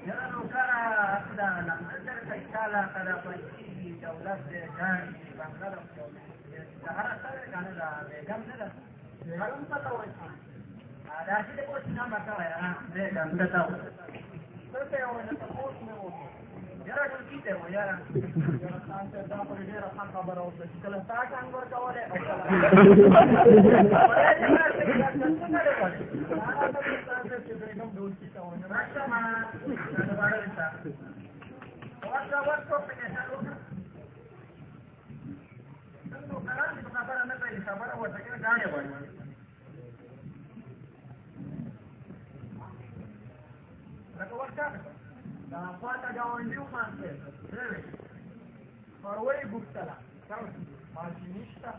یاره نوکره دا لمنځر کچاله کله پنځي دولت دی ګاڼي بنګله ده د هره سره کنه دا بیګم نه ده بیګم پته وایي داسې د کوچ نه مته وایي بیګم پته وایي څه یو نه تاسو نه وو یاره ټول کیته و یاره یاره څنګه دا په ډیره ښه خبره وکړه چې کله تا څنګه ورکولې او دا خواته ګاونډي ومانځې پروۍ ګوښتله ماشي نشته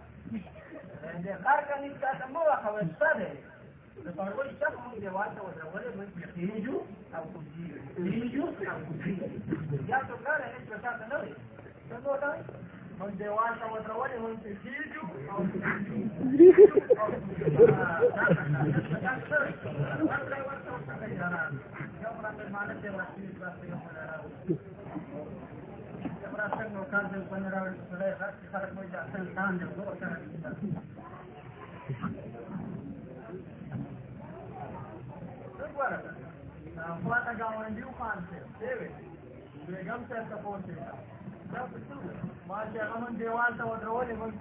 د کار کنیسته ته مه وخوه شته دی د پروۍ چپ مونږ دیوال ته ودرولې موږ خېجو او کوزیږو او کوزیږو یا تو کار هېڅ په شاته نه دی څنګه وته موږ دیوال ته ودرولې موږ خېجو او خواته ګاونډي وخوانځې بیګم صاحب ته پوښتې ما چې هغه موږ دیوال ته ودرولې موږ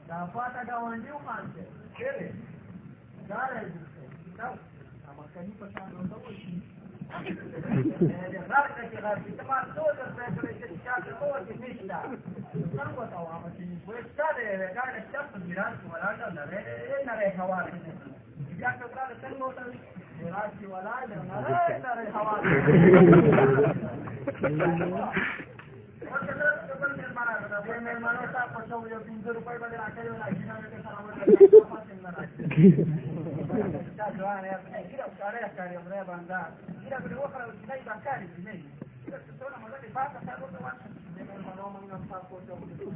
دا خواته ګاونډي وخوانځې دا راځي مخکني په شان ورته وشي غر کچې غر چې ته ما څو درته کړی چې چاته وکړې نشته څنګه ورته ووایم چې وایي شته دی یوې ګاډۍ شته په ګیراس کې ولاړه نری هوا بیا که ولاړه څنګه ورته وي ګیراس کې ولاړه نری هوا مېلمانو ته په څو یو 500 روپۍ باندې راکړی وو ځوان یې ګیره ښکاره ښکاري خدای بنده ګیره پرې وخوړه چې دی به ښکاري چې نه وي ګیره چې څونه مزه دې پاته سر ورته ورشه د مېلمنو موږ هم ستا کور ته وځو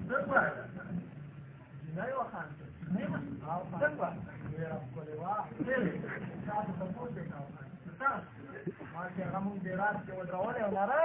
څه ګوره جینۍ وخانده څنګه ډېره ښکلې وه تاسو ته پوښتې کوم ما چې هغه مونږ ګیراس کې ودرولې او نری